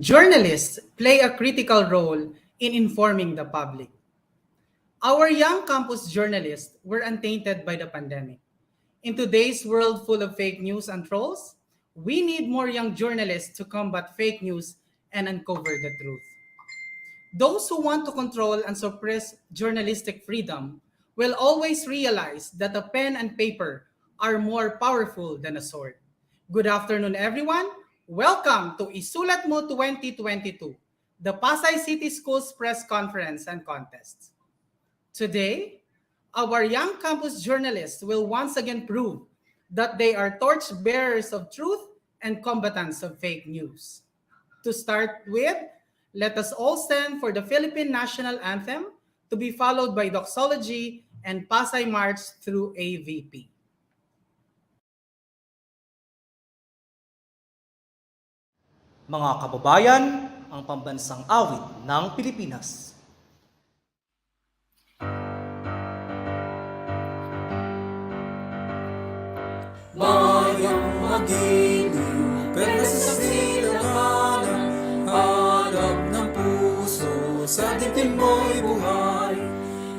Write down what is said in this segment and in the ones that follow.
Journalists play a critical role in informing the public. Our young campus journalists were untainted by the pandemic. In today's world full of fake news and trolls, we need more young journalists to combat fake news and uncover the truth. Those who want to control and suppress journalistic freedom will always realize that a pen and paper are more powerful than a sword. Good afternoon, everyone. Welcome to Isulat Mo 2022, the Pasay City Schools Press Conference and Contest. Today, our young campus journalists will once again prove that they are torchbearers of truth and combatants of fake news. To start with, let us all stand for the Philippine National Anthem to be followed by doxology and Pasay March through AVP. Mga kababayan, ang pambansang awit ng Pilipinas. Bayang magiliw, pero sa silanganan, harap ng puso, sa dibdib mo'y buhay.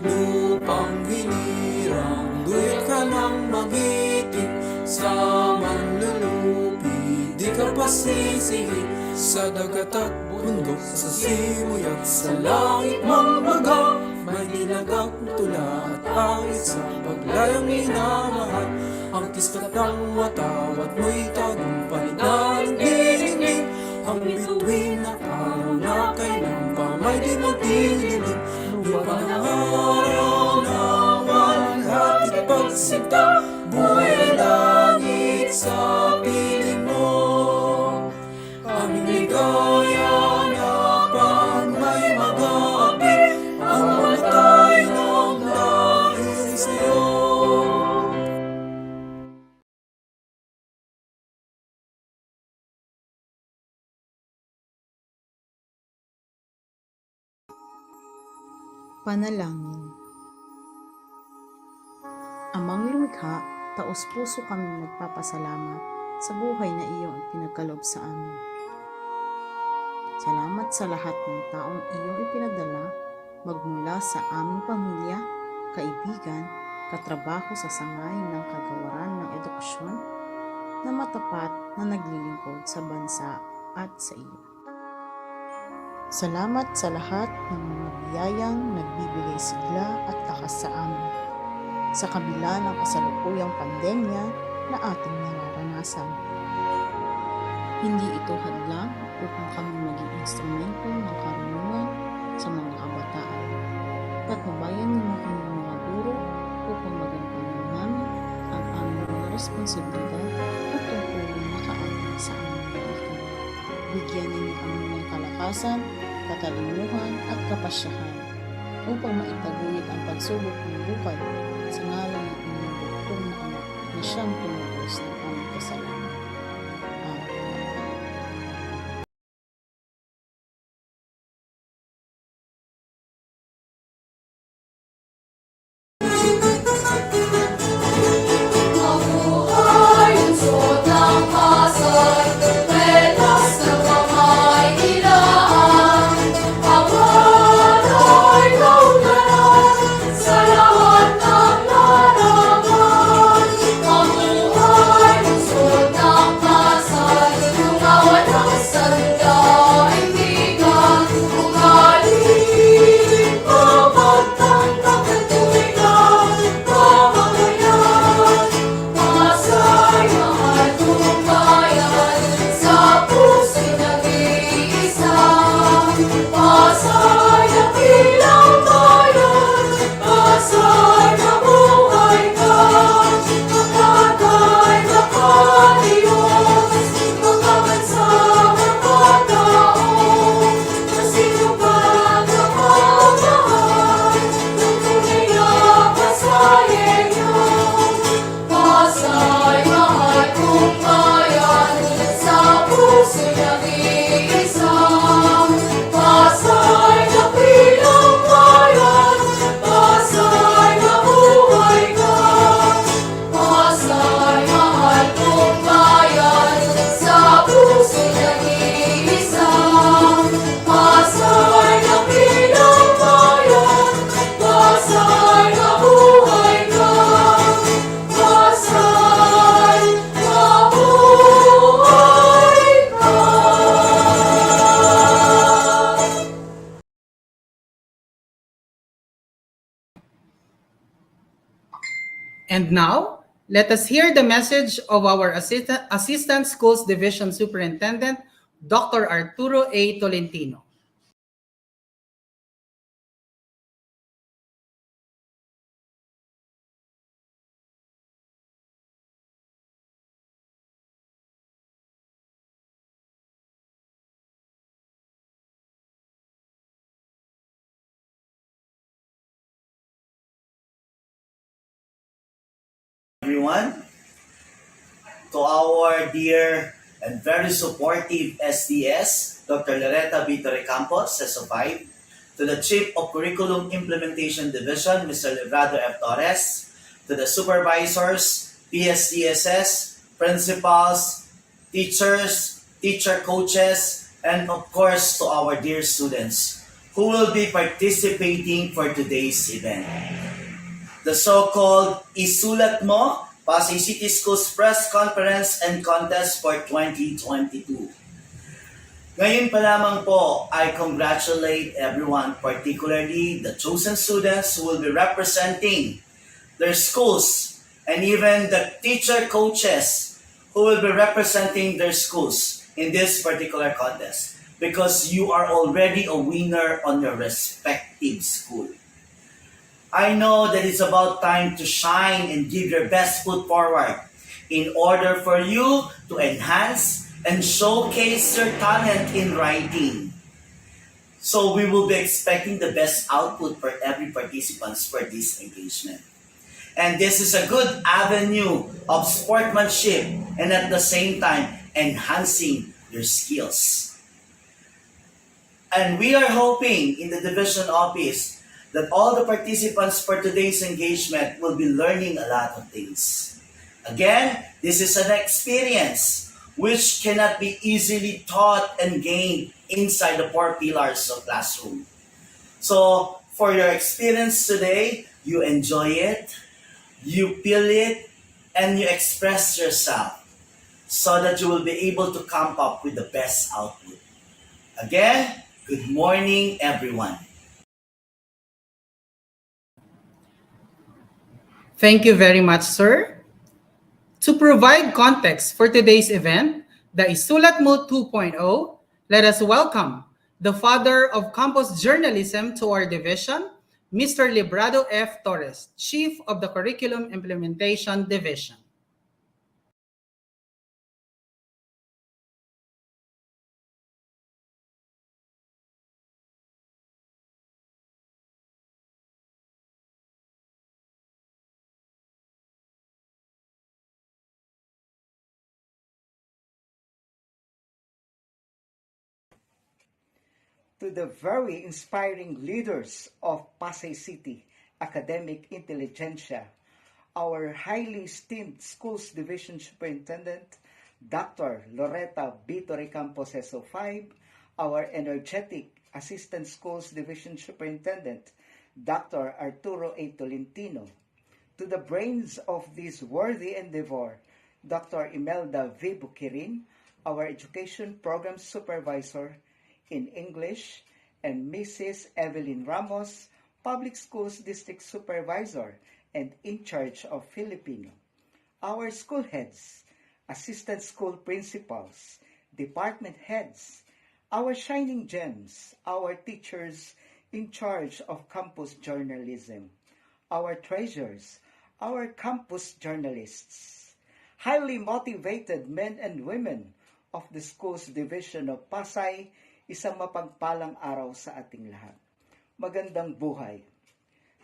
Lupang hinirang, duyot ka ng magitik, sa manlulupi, di ka pasisihin. Sa dagat at bundok, sa simoy at sa langit mang baga, may dinagak tula at awit sa paglayang minamahal. Ang kiskat ng watawat mo'y tagumpay na nagdidingding. Ang bituin na araw na kailan pa may di magdidilim. Lupa ng araw na walhati pagsinta, buhay langit sa piling mo. Aming ligaya na pag may mag-aapi, ang matay ng dahil sa'yo. Panalangin. Amang lumikha, taos-puso kami nagpapasalamat sa buhay na iyong pinagkaloob sa amin. Salamat sa lahat ng taong iyong ipinadala magmula sa aming pamilya, kaibigan, katrabaho sa sangayon ng kagawaran ng edukasyon na matapat na naglilingkod sa bansa at sa iyo. Salamat sa lahat ng mga biyayang nagbibigay sigla at lakas sa amin sa kabila ng kasalukuyang pandemya na ating nararanasan. Hindi ito hadlang upang kami maging instrumento ng karunungan sa mga kabataan. Patnubayan niyo kami mga guro upang magampanan namin ang aming mga responsibilidad at tungkulong nakaayon sa aming balikan. Bigyan niyo kami ng kalakasan, katalinuhan at kapasyahan upang maitaguyod ang pagsubok ng buhay sa ngalan ng inyong buktong na anak na siyang tumubos ng aming kasalanan. Amen. Mabuhay lungsod ng Pasay, pelas na pamahilaan. Pangalan kaunlaran sa lahat ng larawan. Mabuhay lungsod And now, let us hear the message of our Assistant Schools Division Superintendent, Dr. Arturo A. Tolentino. Everyone, to our dear and very supportive SDS, Dr. Loretta Vitor Campos, SO5, to the Chief of Curriculum Implementation Division, Mr. Librado F. Torres, to the supervisors, PSDSS, principals, teachers, teacher coaches, and of course to our dear students who will be participating for today's event. The so-called Isulat Mo, Pasay City Schools Press Conference and Contest for 2022. Ngayon pa lamang po, I congratulate everyone, particularly the chosen students who will be representing their schools and even the teacher coaches who will be representing their schools in this particular contest because you are already a winner on your respective school. I know that it's about time to shine and give your best foot forward in order for you to enhance and showcase your talent in writing. So we will be expecting the best output for every participants for this engagement. And this is a good avenue of sportsmanship and at the same time enhancing your skills. And we are hoping in the division office that all the participants for today's engagement will be learning a lot of things. Again, this is an experience which cannot be easily taught and gained inside the four pillars of classroom. So, for your experience today, you enjoy it, you feel it, and you express yourself so that you will be able to come up with the best output. Again, good morning, everyone. Thank you very much, sir. To provide context for today's event, the Isulat Mo 2.0, let us welcome the father of campus journalism to our division, Mr. Librado F. Torres, Chief of the Curriculum Implementation Division. To the very inspiring leaders of Pasay City Academic Intelligentsia, our highly esteemed Schools Division Superintendent, Dr. Loretta Vitor Campos SO5, our energetic Assistant Schools Division Superintendent, Dr. Arturo A. Tolentino, to the brains of this worthy endeavor, Dr. Imelda V. Bukirin, our Education Program Supervisor in English, and Mrs. Evelyn Ramos, Public Schools District Supervisor and in charge of Filipino. Our school heads, assistant school principals, department heads, our shining gems, our teachers in charge of campus journalism, our treasures, our campus journalists, highly motivated men and women of the Schools Division of Pasay, isang mapagpalang araw sa ating lahat. Magandang buhay.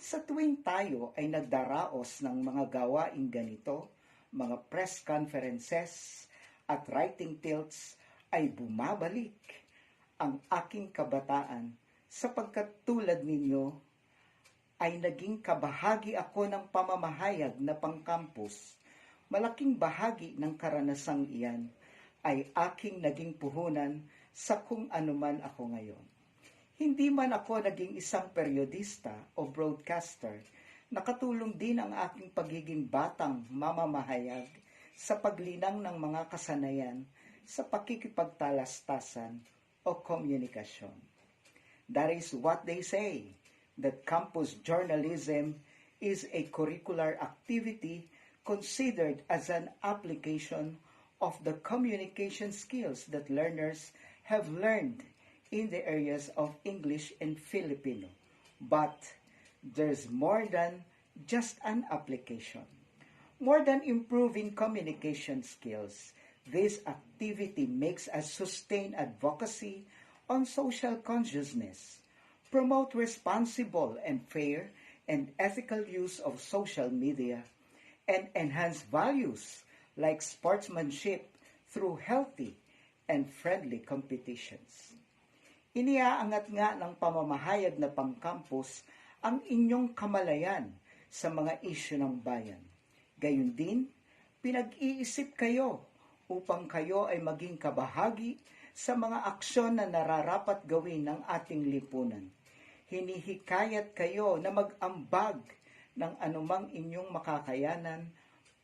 Sa tuwing tayo ay nagdaraos ng mga gawaing ganito, mga press conferences at writing tilts, ay bumabalik ang aking kabataan sapagkat tulad ninyo ay naging kabahagi ako ng pamamahayag na pang-campus. Malaking bahagi ng karanasang iyan ay aking naging puhunan sa kung anuman ako ngayon. Hindi man ako naging isang periodista o broadcaster, nakatulong din ang aking pagiging batang mamamahayag sa paglinang ng mga kasanayan sa pakikipagtalastasan o komunikasyon. That is what they say, that campus journalism is a curricular activity considered as an application of the communication skills that learners have learned in the areas of English and Filipino. But there's more than just an application. More than improving communication skills, this activity makes us sustain advocacy on social consciousness, promote responsible and fair and ethical use of social media, and enhance values like sportsmanship through healthy and friendly competitions. Iniaangat nga ng pamamahayag na pangkampus ang inyong kamalayan sa mga isyu ng bayan. Gayun din, pinag-iisip kayo upang kayo ay maging kabahagi sa mga aksyon na nararapat gawin ng ating lipunan. Hinihikayat kayo na mag-ambag ng anumang inyong makakayanan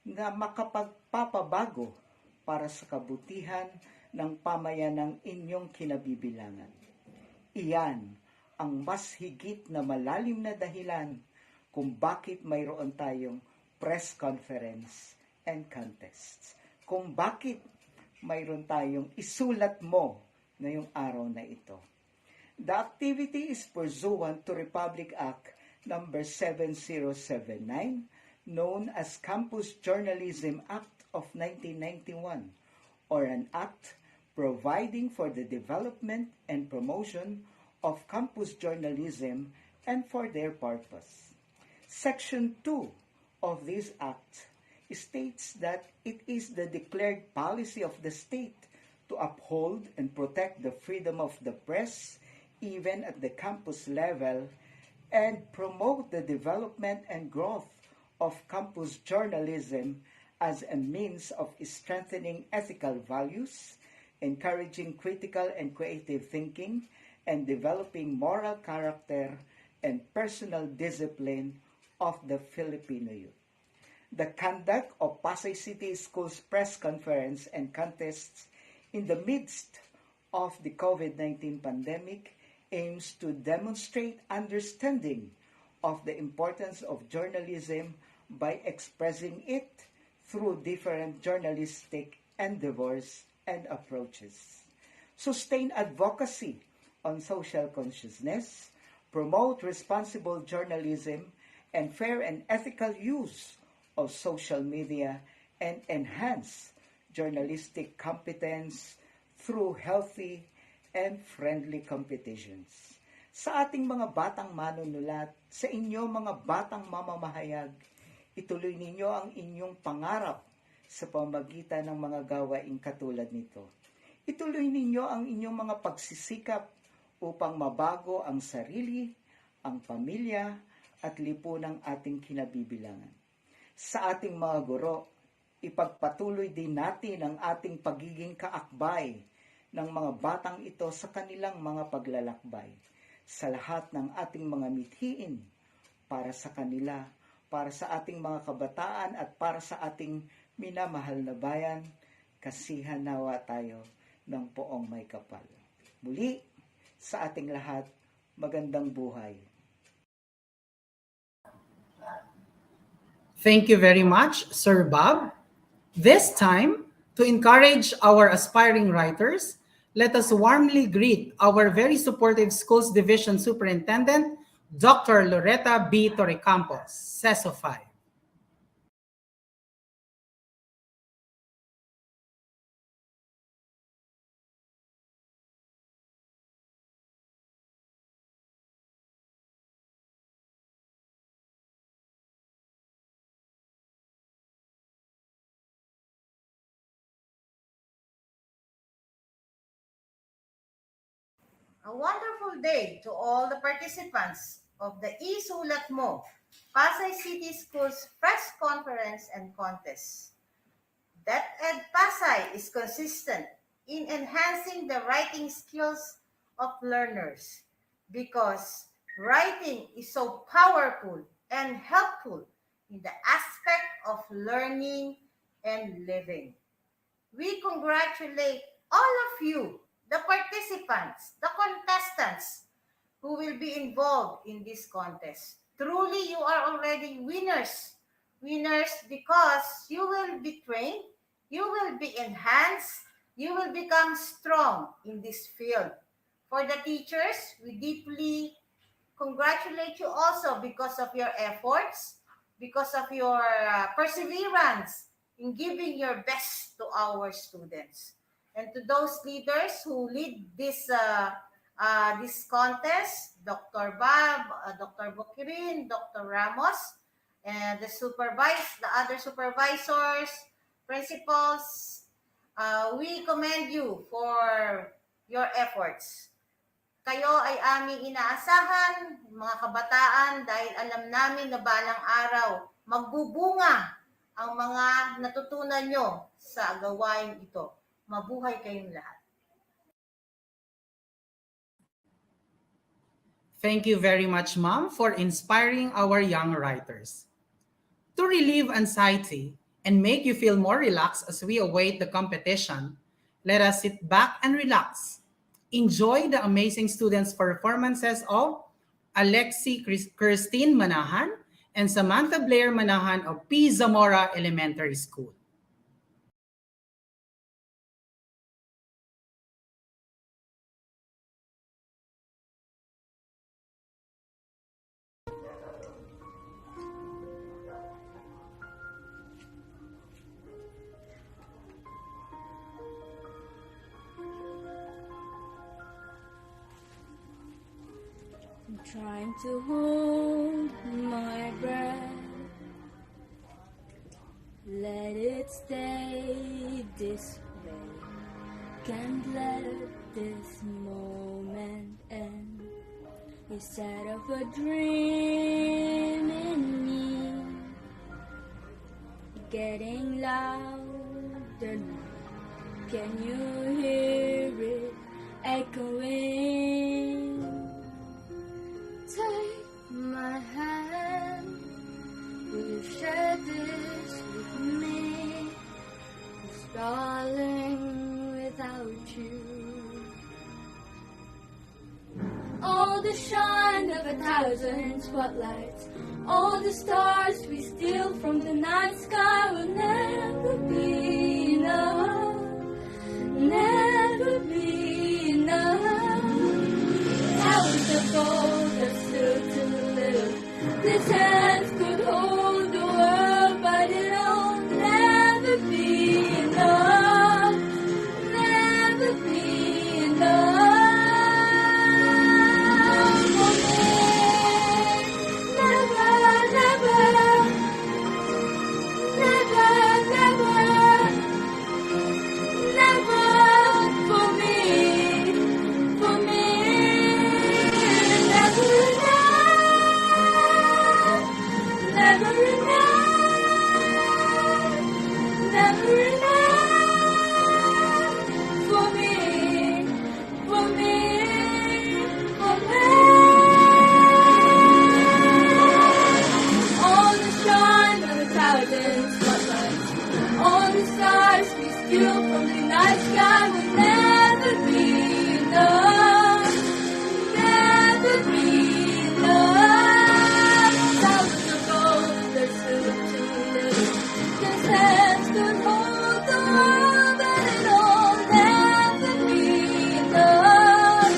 na makapagpapabago para sa kabutihan ng pamayanang inyong kinabibilangan. Iyan ang mas higit na malalim na dahilan kung bakit mayroon tayong press conference and contests. Kung bakit mayroon tayong isulat mo ngayong araw na ito. The activity is pursuant to Republic Act number 7079, known as Campus Journalism Act of 1991, or an act providing for the development and promotion of campus journalism and for their purpose. Section 2 of this act states that it is the declared policy of the state to uphold and protect the freedom of the press even at the campus level and promote the development and growth of campus journalism as a means of strengthening ethical values, encouraging critical and creative thinking, and developing moral character and personal discipline of the Filipino youth. The conduct of Pasay City Schools press conference and contests in the midst of the COVID-19 pandemic aims to demonstrate understanding of the importance of journalism by expressing it through different journalistic endeavors and approaches. Sustain advocacy on social consciousness, promote responsible journalism and fair and ethical use of social media, and enhance journalistic competence through healthy and friendly competitions. Sa ating mga batang manunulat, sa inyo mga batang mamamahayag, ituloy ninyo ang inyong pangarap sa pamagitan ng mga gawaing katulad nito. Ituloy ninyo ang inyong mga pagsisikap upang mabago ang sarili, ang pamilya, at lipunang ating kinabibilangan. Sa ating mga guro, ipagpatuloy din natin ang ating pagiging kaakbay ng mga batang ito sa kanilang mga paglalakbay, sa lahat ng ating mga mithiin para sa kanila, para sa ating mga kabataan at para sa ating minamahal na bayan, kasihan nawa tayo ng poong may kapal. Muli, sa ating lahat, magandang buhay. Thank you very much, Sir Bob. This time, to encourage our aspiring writers, let us warmly greet our very supportive Schools Division Superintendent, Dr. Loretta B. Torrecampos, CESO 5. A wonderful day to all the participants of the Isulat Mo, Pasay City Schools Press Conference and Contest. DepEd Pasay is consistent in enhancing the writing skills of learners because writing is so powerful and helpful in the aspect of learning and living. We congratulate all of you, the participants, the contestants who will be involved in this contest. Truly, you are already winners. Winners because you will be trained, you will be enhanced, you will become strong in this field. For the teachers, we deeply congratulate you also because of your efforts, because of your perseverance in giving your best to our students. And to those leaders who lead this contest, Dr. Bob, Dr. Bokirin, Dr. Ramos, and the other supervisors, principals, we commend you for your efforts. Kayo ay aming inaasahan, mga kabataan, dahil alam namin na balang araw, magbubunga ang mga natutunan nyo sa gawain ito. Mabuhay kayong lahat. Thank you very much, Mom, for inspiring our young writers. To relieve anxiety and make you feel more relaxed as we await the competition, let us sit back and relax. Enjoy the amazing students' performances of Alexi Christine Manahan and Samantha Blair Manahan of P. Zamora Elementary School. I'm trying to hold my breath. Let it stay this way. Can't let this moment end. Instead of a dream in me, getting louder now. Can you hear it echoing? Take my hand. Will you share this with me? 'Cause darling, without you, all the shine of 1,000 spotlights, all the stars we steal from the night sky will never be enough, never be enough. Hours of gold are still too little. These hands could hold the world, but it'll never be enough, never be enough. For me, never, never, never, never, never. For me, for me. Never enough, never enough, never enough. For me, for me, for me. All the shine of 1,000 spotlights, all the stars we steal from the night sky will never be enough, never be enough. Thousands of gold, they're still too little. These hands could hold the world, but it'll never be enough,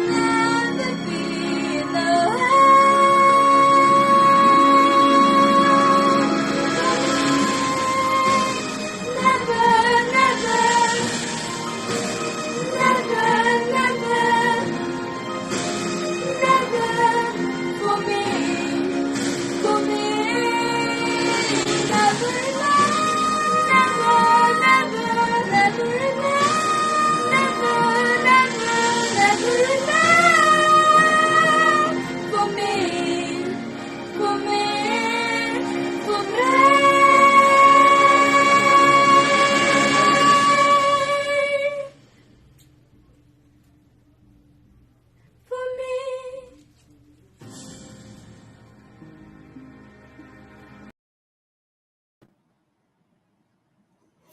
never be enough. Never, never, never, never, never. For me, for me. Never enough, never, never, never enough, never, never, never enough. For me, for me, for me. For me.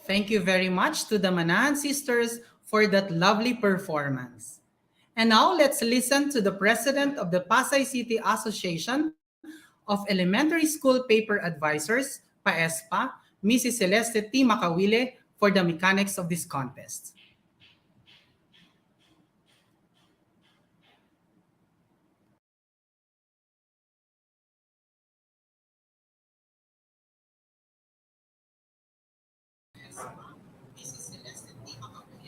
Thank you very much to the Manahan sisters for that lovely performance. And now let's listen to the president of the Pasay City Association of Elementary School Paper Advisors, PAESPA, Mrs. Celeste T. Makawile, for the mechanics of this contest.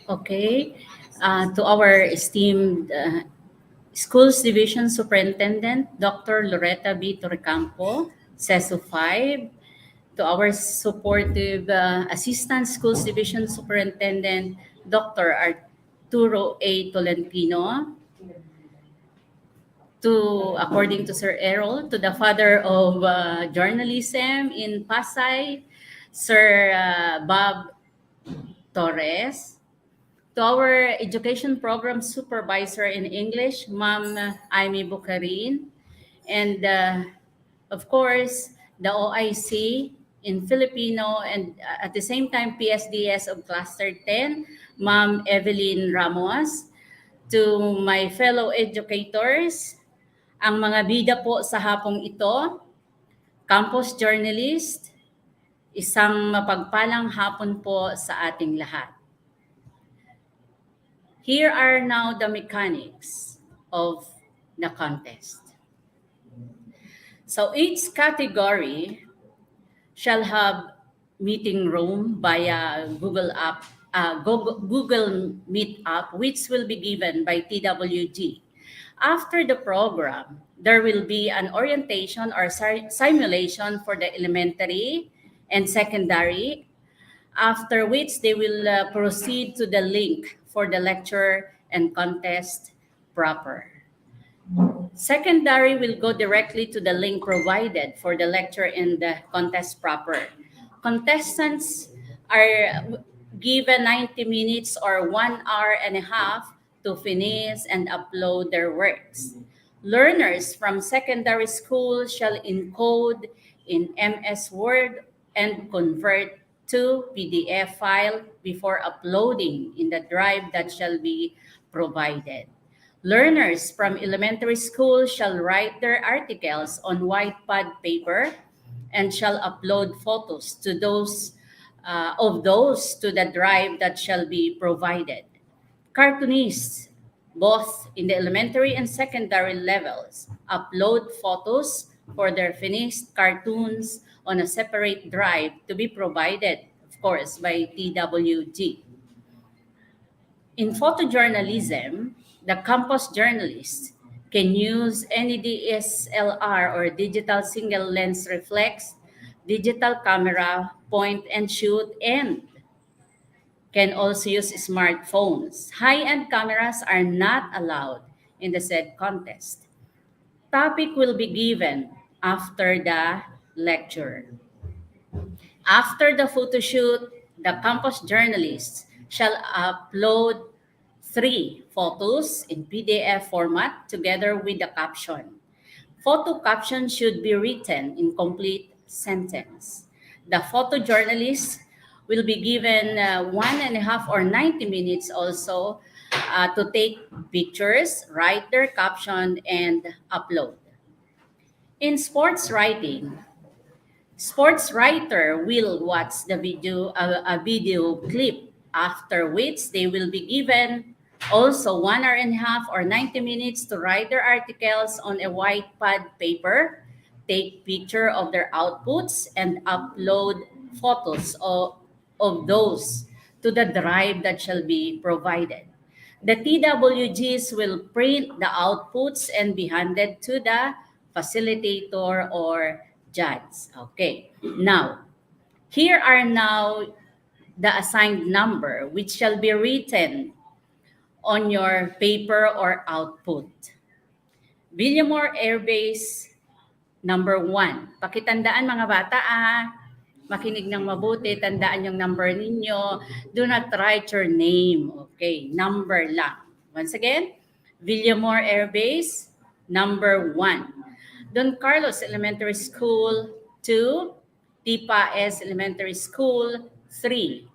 Okay. To our esteemed Schools Division Superintendent, Dr. Loretta B. Torrecampo, CESU 5. To our supportive Assistant Schools Division Superintendent, Dr. Arturo A. Tolentino. To, according to Sir Errol, to the father of journalism in Pasay, Sir Bob Torres. To our education program supervisor in English, Ma'am Amy Bukarin, and of course, the OIC in Filipino, and at the same time, PSDS of Cluster 10, Ma'am Evelyn Ramos. To my fellow educators, ang mga bida po sa hapong ito, campus journalist, isang mapagpalang hapon po sa ating lahat. Here are now the mechanics of the contest. So each category shall have meeting room via Google Meet app, which will be given by TWG. After the program, there will be an orientation or simulation for the elementary and secondary, after which they will proceed to the link for the lecture and contest proper. Secondary will go directly to the link provided for the lecture and the contest proper. Contestants are given 90 minutes or 1 hour and a half to finish and upload their works. Learners from secondary school shall encode in MS Word and convert to PDF file before uploading in the drive that shall be provided. Learners from elementary school shall write their articles on white pad paper and shall upload photos to those of those to the drive that shall be provided. Cartoonists, both in the elementary and secondary levels, upload photos for their finished cartoons on a separate drive to be provided, of course, by TWG. In photojournalism, the campus journalist can use any DSLR or digital single lens reflex, digital camera, point and shoot, and can also use smartphones. High-end cameras are not allowed in the said contest. Topic will be given after the lecture. After the photo shoot, the campus journalists shall upload 3 photos in PDF format together with the caption. Photo caption should be written in complete sentence. The photojournalist will be given 1.5 or 90 minutes also to take pictures, write their caption, and upload. In sports writing, sports writer will watch the a video clip, after which they will be given also 1.5 hours or 90 minutes to write their articles on a white pad paper, take picture of their outputs, and upload photos of those to the drive that shall be provided. The TWGs will print the outputs and be handed to the facilitator or judge. Okay, now, here are now the assigned number which shall be written on your paper or output. Villamor Air Base number 1. Pakitandaan mga bata makinig ng mabuti, tandaan yung number ninyo. Do not write your name, okay? Number lang. Once again, Villamor Air Base number 1. Don Carlos Elementary School 2, Tipa S Elementary School 3,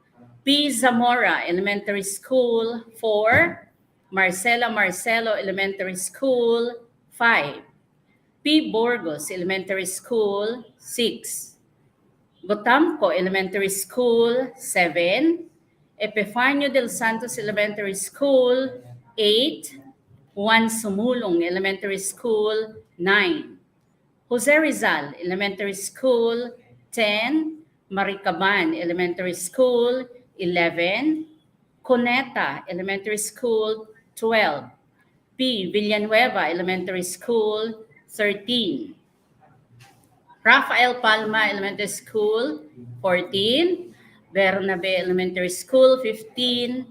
P. Zamora Elementary School 4, Marcelo Elementary School 5, P. Burgos Elementary School, 6. Gotamco Elementary School, 7. Epifanio del Santos Elementary School, 8. Juan Sumulong Elementary School, 9. Jose Rizal Elementary School, 10. Maricaban Elementary School, 11. Coneta Elementary School, 12. P. Villanueva Elementary School, 13. Rafael Palma Elementary School, 14. Bernabe Elementary School, 15.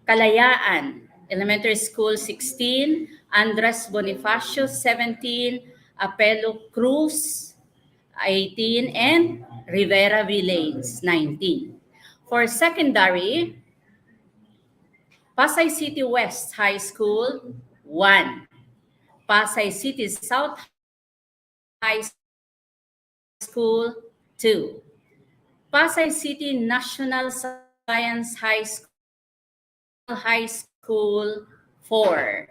Kalayaan Elementary School, 16. Andres Bonifacio, 17. Apelo Cruz, 18. And Rivera Village, 19. For secondary, Pasay City West High School, 1. Pasay City South High School, 2. Pasay City National Science High School, 4.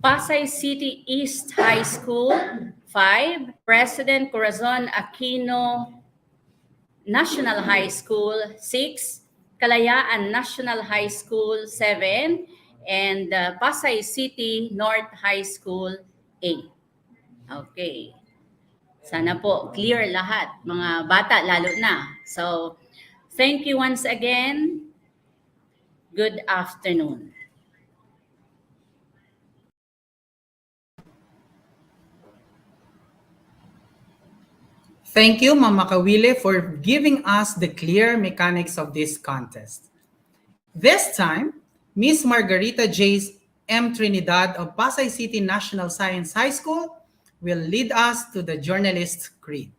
Pasay City East High School, 5. President Corazon Aquino National High School, 6. Kalayaan National High School, 7. And Pasay City North High School, 8. Okay. Sana po clear lahat, mga bata lalo na. So, thank you once again. Good afternoon. Thank you, Mama Kawile, for giving us the clear mechanics of this contest. This time, Miss Margarita J. M. Trinidad of Pasay City National Science High School will lead us to the journalist creed.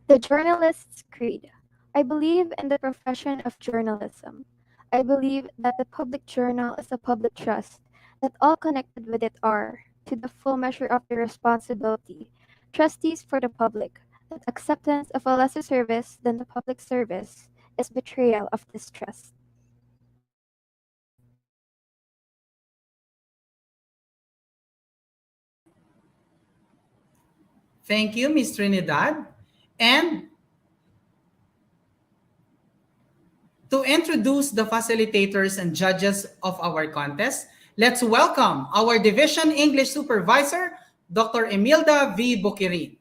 The Journalist's Creed. I believe in the profession of journalism. I believe that the public journal is a public trust, that all connected with it are, to the full measure of their responsibility, trustees for the public, that acceptance of a lesser service than the public service is betrayal of this trust. Thank you, Ms. Trinidad. And to introduce the facilitators and judges of our contest, let's welcome our Division English Supervisor, Dr. Emilda V. Bukirin.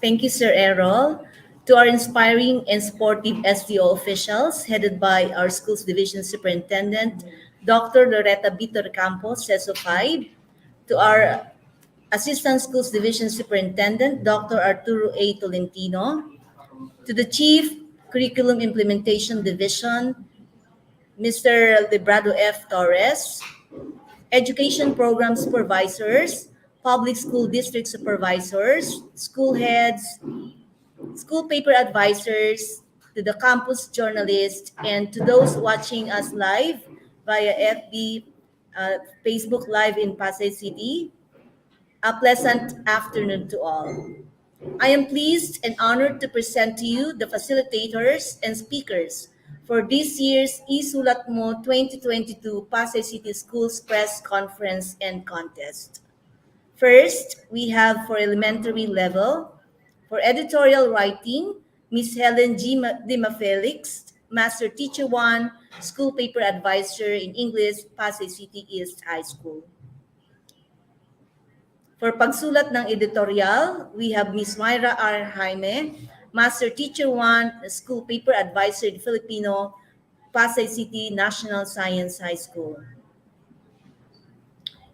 Thank you, Sir Errol. To our inspiring and sportive SDO officials, headed by our Schools Division Superintendent, Dr. Loretta Vitor Campos, CESO 5. To our Assistant Schools Division Superintendent, Dr. Arturo A. Tolentino. To the Chief Curriculum Implementation Division, Mr. Librado F. Torres. Education Program Supervisors, Public School District Supervisors, School Heads, School Paper Advisors, to the campus journalists, and to those watching us live via FB, Facebook Live in Pasay City. A pleasant afternoon to all. I am pleased and honored to present to you the facilitators and speakers for this year's Isulat Mo 2022 Pasay City Schools Press Conference and Contest. First, we have for elementary level, for editorial writing, Ms. Helen G. Dima Felix, Master Teacher 1, School Paper Advisor in English, Pasay City East High School. For pagsulat ng editorial, we have Ms. Myra R. Jaime, Master Teacher 1, School Paper Advisor in Filipino, Pasay City National Science High School.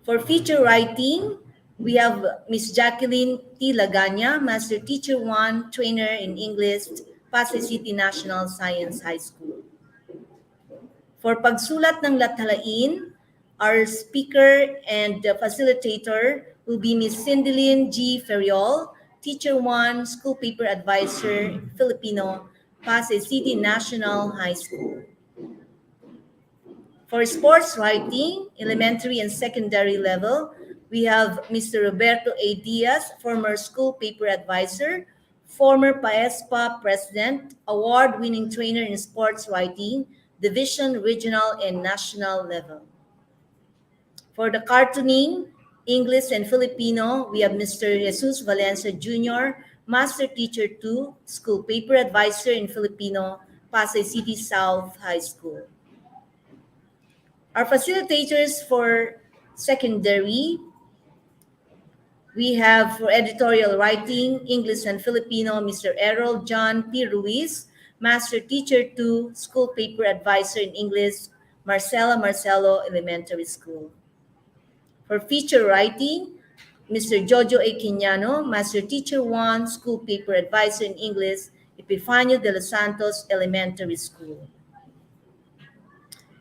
For feature writing, we have Ms. Jacqueline T. Laganya, Master Teacher 1, Trainer in English, Pasay City National Science High School. For pagsulat ng lathalain, our speaker and facilitator will be Ms. Cindyline G. Ferriol, Teacher 1, School Paper Advisor, Filipino, Pasay City National High School. For sports writing, elementary and secondary level, We have Mr. Roberto A. Diaz, former school paper advisor, former PAESPA president, award-winning trainer in sports writing, division, regional, and national level. For the cartooning, English and Filipino, we have Mr. Jesus Valencia Jr., Master Teacher 2, School Paper Advisor in Filipino, Pasay City South High School. Our facilitators for secondary, we have for editorial writing, English and Filipino, Mr. Errol John P. Ruiz, Master Teacher 2, School Paper Advisor in English, Marcelo Elementary School. For feature writing, Mr. Jojo A. Quiniano, Master Teacher 1, School Paper Advisor in English, Epifanio de los Santos Elementary School.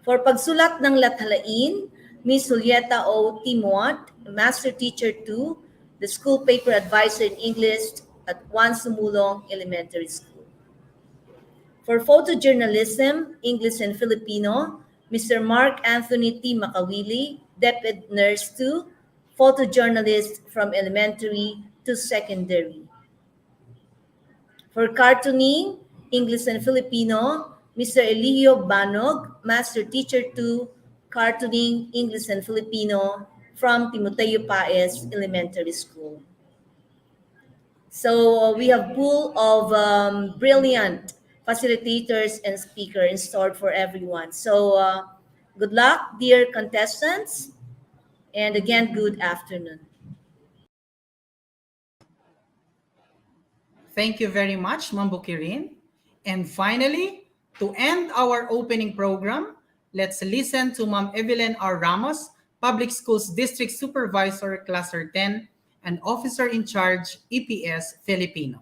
For pagsulat ng lathalain, Ms. Julieta O. Timoat, Master Teacher 2, the School Paper Advisor in English at Juan Sumulong Elementary School. For photojournalism, English and Filipino, Mr. Mark Anthony T. Makawili, Deputy Nurse 2, photojournalist from elementary to secondary. For cartooning, English and Filipino, Mr. Elio Banog, Master Teacher 2, cartooning, English and Filipino from Timoteo Paez Elementary School. So we have pool of brilliant facilitators and speakers installed for everyone. So good luck, dear contestants, and again, good afternoon. Thank you very much, Ma'am Bukirin. And finally, to end our opening program, let's listen to Ma'am Evelyn R. Ramos, Public Schools District Supervisor, Cluster 10, and Officer in Charge, EPS Filipino.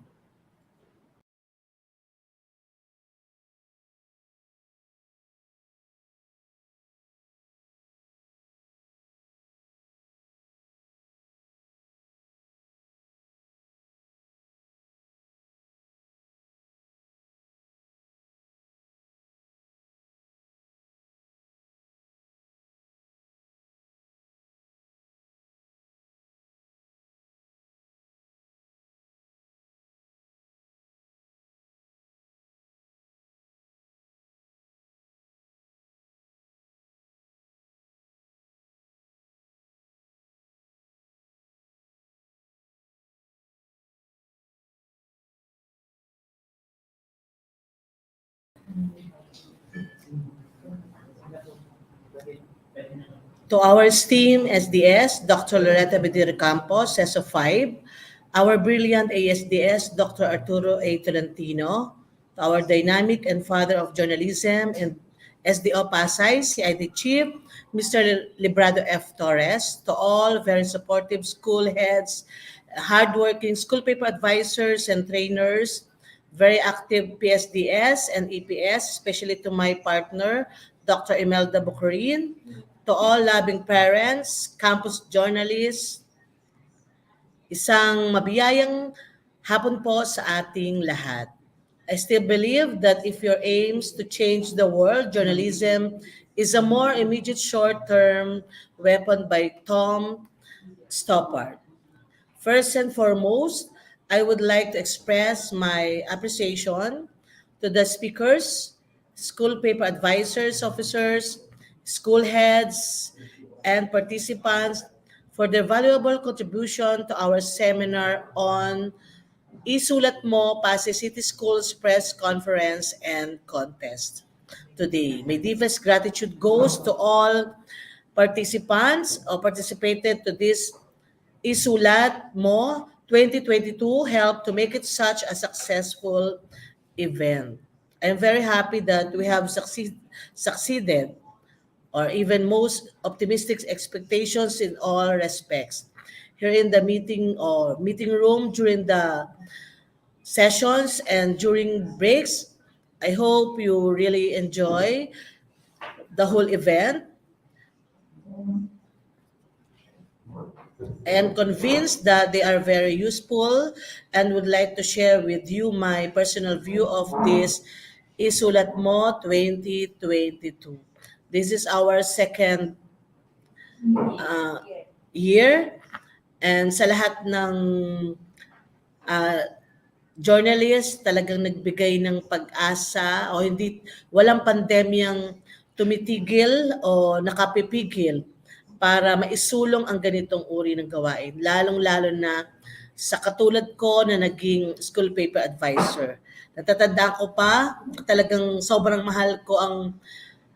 To our esteemed SDS, Dr. Loretta Bedir Campos, SESO 5, our brilliant ASDS, Dr. Arturo A. Tolentino, to our dynamic and father of journalism and SDO Pasay, CID Chief, Mr. Librado F. Torres, to all very supportive school heads, hardworking school paper advisors and trainers, very active PSDS and EPS, especially to my partner, Dr. Imelda Bukurin, to all loving parents, campus journalists, isang mabiyayang hapon po sa ating lahat. I still believe that if your aims to change the world, journalism is a more immediate short-term weapon by Tom Stoppard. First and foremost, I would like to express my appreciation to the speakers, school paper advisors, officers, school heads, and participants for their valuable contribution to our seminar on Isulat Mo Pasay City Schools Press Conference and Contest. Today, my deepest gratitude goes to all participants or participated to this Isulat Mo 2022 helped to make it such a successful event. I'm very happy that we have succeeded or even most optimistic expectations in all respects. Here in the meeting room during the sessions and during breaks, I hope you really enjoy the whole event. I am convinced that they are very useful and would like to share with you my personal view of this Isulat Mo 2022. This is our second year And sa lahat ng ah, journalist talagang nagbigay ng pag-asa o hindi walang pandemyang tumitigil o nakapipigil para maisulong ang ganitong uri ng gawain, lalong-lalo na sa katulad ko na naging school paper advisor. Natatandaan ko pa, talagang sobrang mahal ko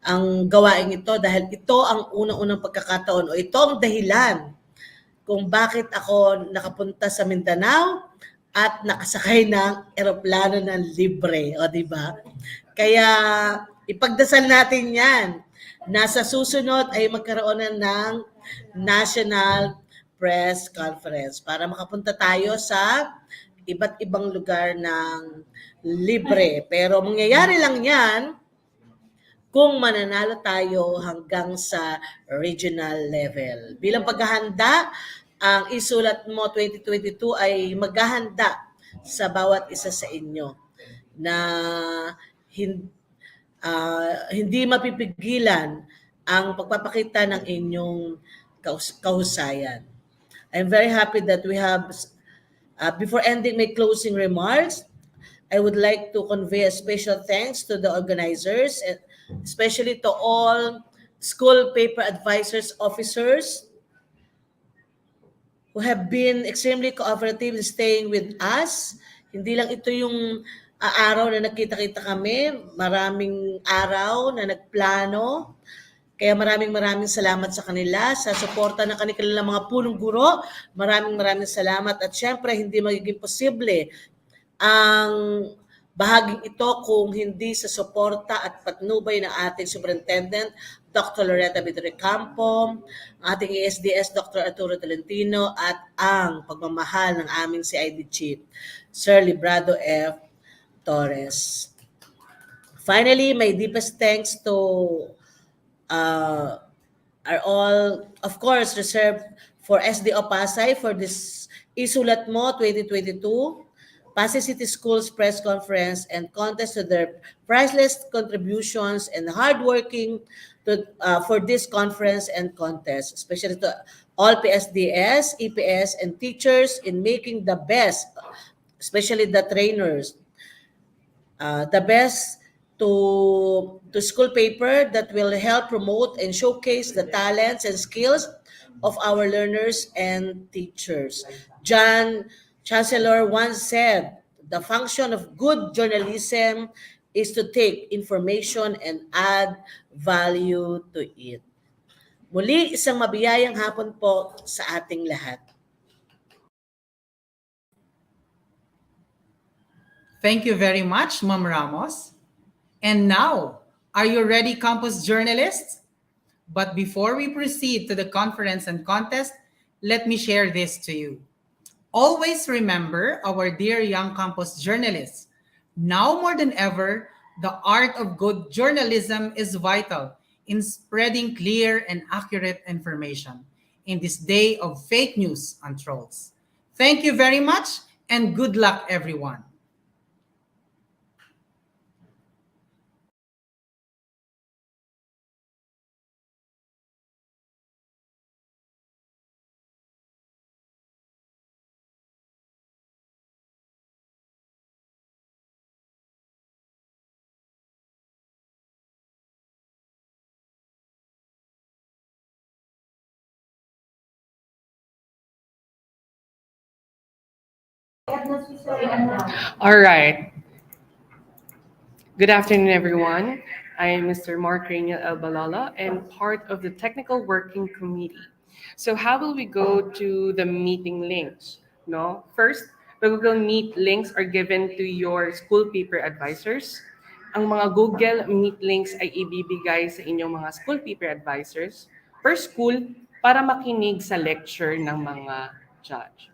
ang gawain ito dahil ito ang unang-unang pagkakataon o ito ang dahilan kung bakit ako nakapunta sa Mindanao at nakasakay ng eroplano ng libre, o di ba? Kaya ipagdasal natin 'yan. Nasa susunod ay magkaroon na ng National Press Conference para makapunta tayo sa iba't ibang lugar ng libre. Pero mangyayari lang 'yan kung mananalo tayo hanggang sa regional level. Bilang paghahanda, ang Isulat Mo 2022 ay maghahanda sa bawat isa sa inyo na hin- hindi mapipigilan ang pagpapakita ng inyong kahusayan. I'm very happy that we have, before ending my closing remarks, I would like to convey a special thanks to the organizers, and especially to all school paper advisors officers who have been extremely cooperative in staying with us. Hindi lang ito yung araw na nagkita-kita kami, maraming araw na nagplano. Kaya maraming salamat sa kanila, sa suporta ng kanilang mga punong guro. Maraming salamat at syempre hindi magiging posible ang bahaging ito kung hindi sa suporta at patnubay ng ating Superintendent, Dr. Loretta Campo, ating ESDS, Dr. Arturo Tolentino, at ang pagmamahal ng aming CID Chief, Sir Librado F. Torres. Finally, my deepest thanks to are all, of course, reserved for SDO Pasay for this Isulat Mo 2022 Pasay City Schools Press Conference and contest to their priceless contributions and hardworking for this conference and contest, especially to all PSDS, EPS, and teachers in making the best, especially the trainers, the best to school paper that will help promote and showcase the talents and skills of our learners and teachers. John Chancellor once said, the function of good journalism is to take information and add value to it. Muli, isang mabiyayang hapon po sa ating lahat. Thank you very much, Ma'am Ramos. And now, are you ready, campus journalists? But before we proceed to the conference and contest, let me share this to you. Always remember, our dear young campus journalists, now more than ever, the art of good journalism is vital in spreading clear and accurate information in this day of fake news and trolls. Thank you very much and good luck, everyone. All right. Good afternoon, everyone. I am Mr. Mark Raniel Balala and part of the Technical Working Committee. So how will we go to the meeting links? No, first, the Google Meet links are given to your school paper advisors. Ang mga Google Meet links ay ibibigay sa inyong mga school paper advisors per school para makinig sa lecture ng mga judge.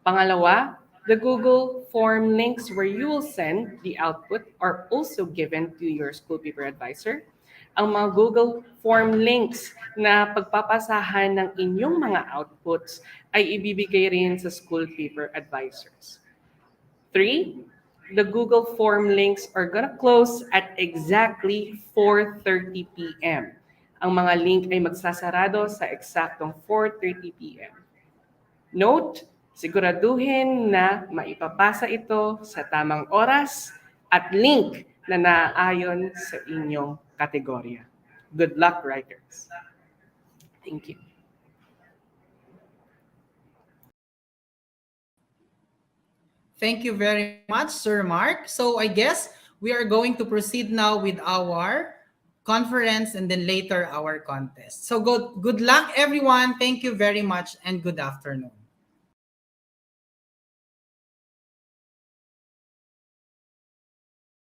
Pangalawa, the Google form links where you will send the output are also given to your school paper advisor. Ang mga Google form links na pagpapasahan ng inyong mga outputs ay ibibigay rin sa school paper advisors. 3, the Google form links are gonna close at exactly 4:30 p.m. Ang mga link ay magsasarado sa eksaktong 4:30 p.m. Note, siguraduhin na maipapasa ito sa tamang oras at link na naaayon sa inyong kategorya. Good luck, writers. Thank you. Thank you very much, Sir Mark. So I guess we are going to proceed now with our conference and then later our contest. So good luck, everyone. Thank you very much and good afternoon.